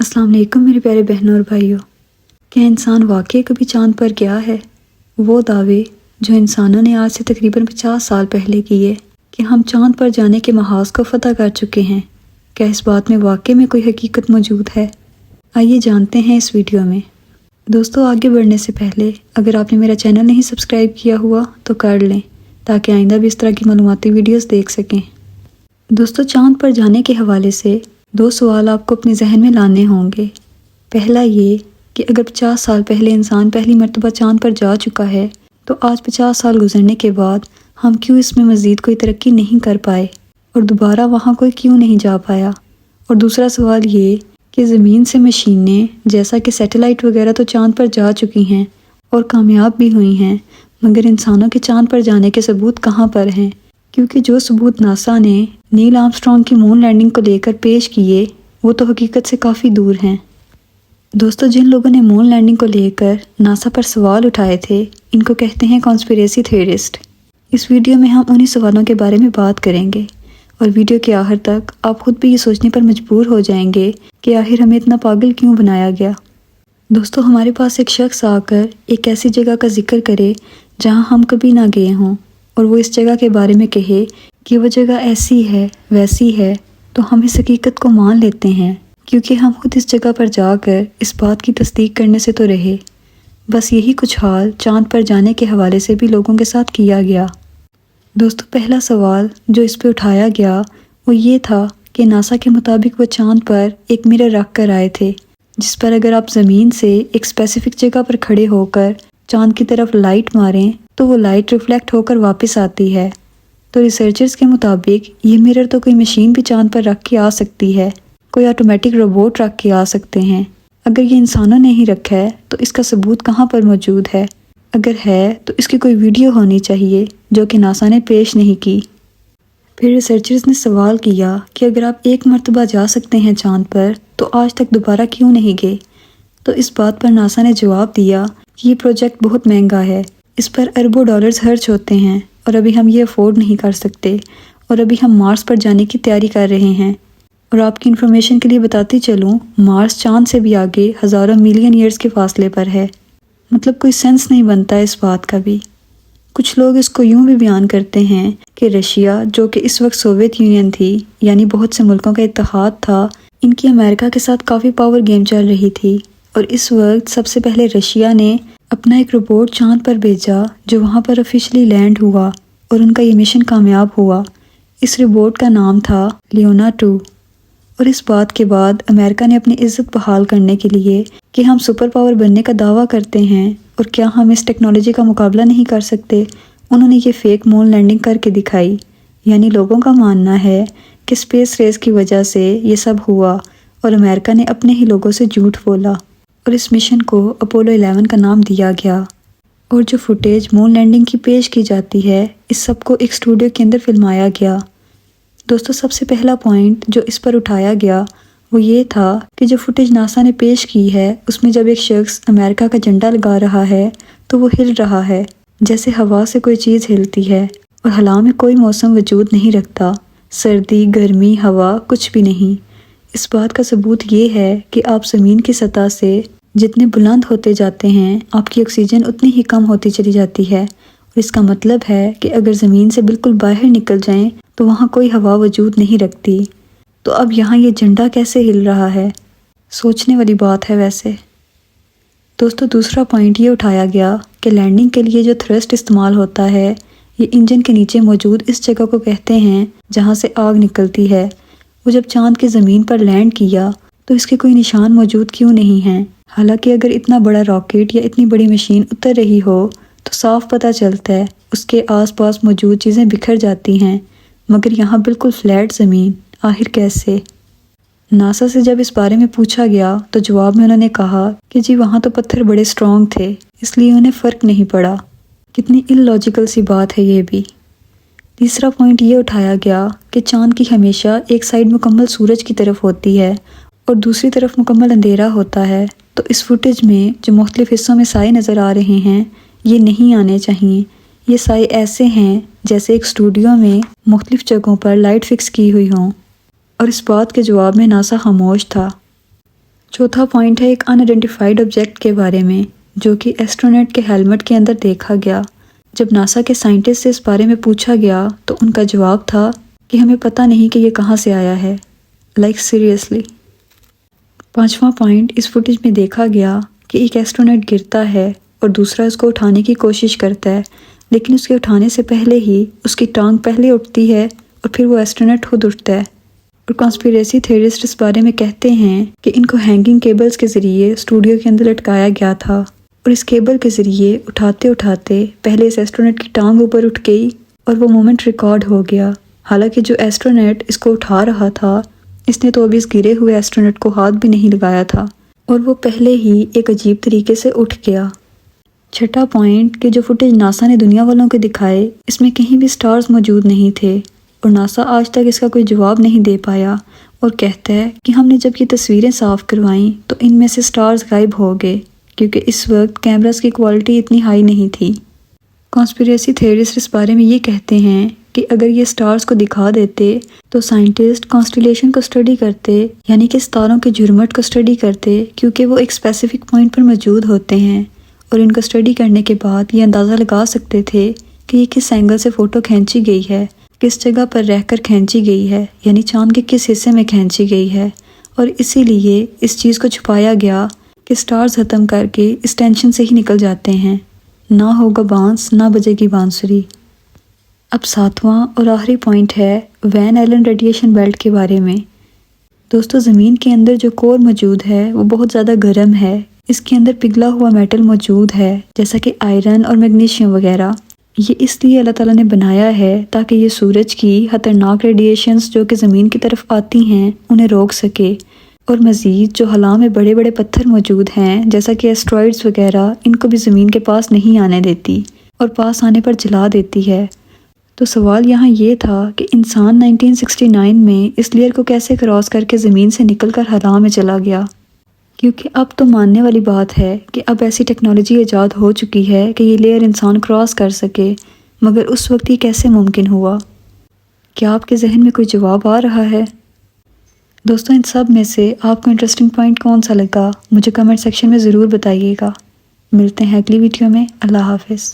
السلام علیکم میرے پیارے بہنوں اور بھائیوں۔ کیا انسان واقعی کبھی چاند پر گیا ہے؟ وہ دعوے جو انسانوں نے آج سے تقریباً 50 سال پہلے کیے کہ ہم چاند پر جانے کے محاذ کو فتح کر چکے ہیں، کیا اس بات میں واقعی میں کوئی حقیقت موجود ہے؟ آئیے جانتے ہیں اس ویڈیو میں۔ دوستو، آگے بڑھنے سے پہلے اگر آپ نے میرا چینل نہیں سبسکرائب کیا ہوا تو کر لیں تاکہ آئندہ بھی اس طرح کی معلوماتی ویڈیوز دیکھ سکیں۔ دوستو، چاند پر جانے کے حوالے سے 2 سوال آپ کو اپنے ذہن میں لانے ہوں گے۔ پہلا یہ کہ اگر 50 سال پہلے انسان پہلی مرتبہ چاند پر جا چکا ہے تو آج 50 سال گزرنے کے بعد ہم کیوں اس میں مزید کوئی ترقی نہیں کر پائے اور دوبارہ وہاں کوئی کیوں نہیں جا پایا؟ اور دوسرا سوال یہ کہ زمین سے مشینیں جیسا کہ سیٹلائٹ وغیرہ تو چاند پر جا چکی ہیں اور کامیاب بھی ہوئی ہیں، مگر انسانوں کے چاند پر جانے کے ثبوت کہاں پر ہیں؟ کیونکہ جو ثبوت ناسا نے نیل آرمسٹرانگ کی مون لینڈنگ کو لے کر پیش کیے وہ تو حقیقت سے کافی دور ہیں۔ دوستو، جن لوگوں نے مون لینڈنگ کو لے کر ناسا پر سوال اٹھائے تھے ان کو کہتے ہیں کانسپیریسی تھیورسٹ۔ اس ویڈیو میں ہم انہی سوالوں کے بارے میں بات کریں گے اور ویڈیو کے آخر تک آپ خود بھی یہ سوچنے پر مجبور ہو جائیں گے کہ آخر ہمیں اتنا پاگل کیوں بنایا گیا۔ دوستو، ہمارے پاس ایک شخص آ کر ایک ایسی جگہ کا ذکر کرے جہاں ہم کبھی نہ گئے ہوں اور وہ اس جگہ کے بارے میں کہے کہ وہ جگہ ایسی ہے ویسی ہے تو ہم اس حقیقت کو مان لیتے ہیں، کیونکہ ہم خود اس جگہ پر جا کر اس بات کی تصدیق کرنے سے تو رہے۔ بس یہی کچھ حال چاند پر جانے کے حوالے سے بھی لوگوں کے ساتھ کیا گیا۔ دوستو، پہلا سوال جو اس پہ اٹھایا گیا وہ یہ تھا کہ ناسا کے مطابق وہ چاند پر ایک مرر رکھ کر آئے تھے جس پر اگر آپ زمین سے ایک اسپیسیفک جگہ پر کھڑے ہو کر چاند کی طرف لائٹ ماریں تو وہ لائٹ ریفلیکٹ ہو کر واپس آتی ہے۔ تو ریسرچرز کے مطابق یہ مرر تو کوئی مشین بھی چاند پر رکھ کے آ سکتی ہے، کوئی آٹومیٹک روبوٹ رکھ کے آ سکتے ہیں۔ اگر یہ انسانوں نے ہی رکھا ہے تو اس کا ثبوت کہاں پر موجود ہے؟ اگر ہے تو اس کی کوئی ویڈیو ہونی چاہیے جو کہ ناسا نے پیش نہیں کی۔ پھر ریسرچرز نے سوال کیا کہ اگر آپ ایک مرتبہ جا سکتے ہیں چاند پر تو آج تک دوبارہ کیوں نہیں گئے؟ تو اس بات پر ناسا نے جواب دیا کہ یہ پروجیکٹ بہت مہنگا ہے، اس پر اربوں ڈالرز خرچ ہوتے ہیں اور ابھی ہم یہ افورڈ نہیں کر سکتے، اور ابھی ہم مارس پر جانے کی تیاری کر رہے ہیں۔ اور آپ کی انفارمیشن کے لیے بتاتی چلوں، مارس چاند سے بھی آگے ہزاروں ملین ایئرز کے فاصلے پر ہے۔ مطلب کوئی سینس نہیں بنتا اس بات کا بھی۔ کچھ لوگ اس کو یوں بھی بیان کرتے ہیں کہ رشیا، جو کہ اس وقت سوویت یونین تھی، یعنی بہت سے ملکوں کا اتحاد تھا، ان کی امریکہ کے ساتھ کافی پاور گیم چل رہی تھی، اور اس وقت سب سے پہلے رشیا نے اپنا ایک روبوٹ چاند پر بھیجا جو وہاں پر آفیشلی لینڈ ہوا اور ان کا یہ مشن کامیاب ہوا۔ اس روبوٹ کا نام تھا لیونا 2۔ اور اس بات کے بعد امریکہ نے اپنی عزت بحال کرنے کے لیے کہ ہم سپر پاور بننے کا دعویٰ کرتے ہیں اور کیا ہم اس ٹیکنالوجی کا مقابلہ نہیں کر سکتے، انہوں نے یہ فیک مون لینڈنگ کر کے دکھائی۔ یعنی لوگوں کا ماننا ہے کہ اسپیس ریس کی وجہ سے یہ سب ہوا اور امریکہ نے اپنے ہی لوگوں سے جھوٹ بولا، اور اس مشن کو اپولو 11 کا نام دیا گیا۔ اور جو فوٹیج مون لینڈنگ کی پیش کی جاتی ہے اس سب کو ایک اسٹوڈیو کے اندر فلمایا گیا۔ دوستو، سب سے پہلا پوائنٹ جو اس پر اٹھایا گیا وہ یہ تھا کہ جو فوٹیج ناسا نے پیش کی ہے اس میں جب ایک شخص امریکہ کا جھنڈا لگا رہا ہے تو وہ ہل رہا ہے جیسے ہوا سے کوئی چیز ہلتی ہے، اور خلا میں کوئی موسم وجود نہیں رکھتا، سردی، گرمی، ہوا کچھ بھی نہیں۔ اس بات کا ثبوت یہ ہے کہ آپ زمین کی سطح سے جتنے بلند ہوتے جاتے ہیں آپ کی آکسیجن اتنی ہی کم ہوتی چلی جاتی ہے، اور اس کا مطلب ہے کہ اگر زمین سے بالکل باہر نکل جائیں تو وہاں کوئی ہوا وجود نہیں رکھتی۔ تو اب یہاں یہ جھنڈا کیسے ہل رہا ہے؟ سوچنے والی بات ہے ویسے۔ دوستو، دوسرا پوائنٹ یہ اٹھایا گیا کہ لینڈنگ کے لیے جو تھرسٹ استعمال ہوتا ہے یہ انجن کے نیچے موجود اس جگہ کو کہتے ہیں جہاں سے آگ نکلتی ہے۔ وہ جب چاند کی زمین پر لینڈ کیا تو اس کے کوئی نشان موجود کیوں نہیں ہیں؟ حالانکہ اگر اتنا بڑا راکٹ یا اتنی بڑی مشین اتر رہی ہو تو صاف پتہ چلتا ہے اس کے آس پاس موجود چیزیں بکھر جاتی ہیں، مگر یہاں بالکل فلیٹ زمین، آخر کیسے؟ ناسا سے جب اس بارے میں پوچھا گیا تو جواب میں انہوں نے کہا کہ جی وہاں تو پتھر بڑے اسٹرانگ تھے اس لیے انہیں فرق نہیں پڑا۔ کتنی illogical سی بات ہے یہ بھی۔ تیسرا پوائنٹ یہ اٹھایا گیا کہ چاند کی ہمیشہ ایک سائیڈ مکمل سورج کی طرف ہوتی ہے اور دوسری طرف مکمل اندھیرا ہوتا ہے، تو اس فوٹیج میں جو مختلف حصوں میں سائے نظر آ رہے ہیں یہ نہیں آنے چاہیے۔ یہ سائے ایسے ہیں جیسے ایک اسٹوڈیو میں مختلف جگہوں پر لائٹ فکس کی ہوئی ہوں، اور اس بات کے جواب میں ناسا خاموش تھا۔ چوتھا پوائنٹ ہے ایک انآئیڈینٹیفائڈ آبجیکٹ کے بارے میں جو کہ ایسٹرونٹ کے ہیلمٹ کے اندر دیکھا گیا۔ جب ناسا کے سائنٹسٹ سے اس بارے میں پوچھا گیا تو ان کا جواب تھا کہ ہمیں پتہ نہیں کہ یہ کہاں سے آیا ہے، سیریسلی۔ پانچواں پوائنٹ، اس فوٹیج میں دیکھا گیا کہ ایک ایسٹرونٹ گرتا ہے اور دوسرا اس کو اٹھانے کی کوشش کرتا ہے، لیکن اس کے اٹھانے سے پہلے ہی اس کی ٹانگ پہلے اٹھتی ہے اور پھر وہ ایسٹرونٹ خود اٹھتا ہے۔ اور کانسپیریسی تھیورسٹ اس بارے میں کہتے ہیں کہ ان کو ہینگنگ کیبلز کے ذریعے اسٹوڈیو کے اندر لٹکایا گیا تھا اور اس کیبل کے ذریعے اٹھاتے اٹھاتے پہلے اس ایسٹرونٹ کی ٹانگ اوپر اٹھ گئی اور وہ مومنٹ ریکارڈ ہو گیا۔ حالانکہ جو ایسٹرونٹ اس کو اٹھا رہا تھا اس نے تو ابھی اس گرے ہوئے ایسٹرونٹ کو ہاتھ بھی نہیں لگایا تھا اور وہ پہلے ہی ایک عجیب طریقے سے اٹھ گیا۔ چھٹا پوائنٹ کہ جو فوٹیج ناسا نے دنیا والوں کو دکھائے اس میں کہیں بھی سٹارز موجود نہیں تھے اور ناسا آج تک اس کا کوئی جواب نہیں دے پایا اور کہتا ہے کہ ہم نے جب یہ تصویریں صاف کروائیں تو ان میں سے سٹارز غائب ہو گئے کیونکہ اس وقت کیمراز کی کوالٹی اتنی ہائی نہیں تھی۔ کانسپیریسی تھیورسٹ اس بارے میں یہ کہتے ہیں کہ اگر یہ سٹارز کو دکھا دیتے تو سائنٹسٹ کانسٹیلیشن کو اسٹڈی کرتے، یعنی کہ ستاروں کے جھرمٹ کو اسٹڈی کرتے، کیونکہ وہ ایک اسپیسیفک پوائنٹ پر موجود ہوتے ہیں اور ان کو اسٹڈی کرنے کے بعد یہ اندازہ لگا سکتے تھے کہ یہ کس اینگل سے فوٹو کھینچی گئی ہے، کس جگہ پر رہ کر کھینچی گئی ہے، یعنی چاند کے کس حصے میں کھینچی گئی ہے، اور اسی لیے اس چیز کو چھپایا گیا کہ سٹارز ختم کر کے اس ٹینشن سے ہی نکل جاتے ہیں، نہ ہوگا بانس نہ بجے گی بانسری۔ اب ساتواں اور آخری پوائنٹ ہے وین ایلن ریڈیشن بیلٹ کے بارے میں۔ دوستو، زمین کے اندر جو کور موجود ہے وہ بہت زیادہ گرم ہے، اس کے اندر پگھلا ہوا میٹل موجود ہے جیسا کہ آئرن اور میگنیشیم وغیرہ۔ یہ اس لیے اللہ تعالیٰ نے بنایا ہے تاکہ یہ سورج کی خطرناک ریڈیشنز جو کہ زمین کی طرف آتی ہیں انہیں روک سکے، اور مزید جو خلا میں بڑے بڑے پتھر موجود ہیں جیسا کہ ایسٹرائڈز وغیرہ، ان کو بھی زمین کے پاس نہیں آنے دیتی اور پاس آنے پر جلا دیتی ہے۔ تو سوال یہاں یہ تھا کہ انسان 1969 میں اس لیئر کو کیسے کراس کر کے زمین سے نکل کر خلا میں چلا گیا، کیونکہ اب تو ماننے والی بات ہے کہ اب ایسی ٹیکنالوجی ایجاد ہو چکی ہے کہ یہ لیئر انسان کراس کر سکے، مگر اس وقت یہ کیسے ممکن ہوا؟ کیا آپ کے ذہن میں کوئی جواب آ رہا ہے؟ دوستو، ان سب میں سے آپ کو انٹرسٹنگ پوائنٹ کون سا لگا مجھے کمنٹ سیکشن میں ضرور بتائیے گا۔ ملتے ہیں اگلی ویڈیو میں۔ اللہ حافظ۔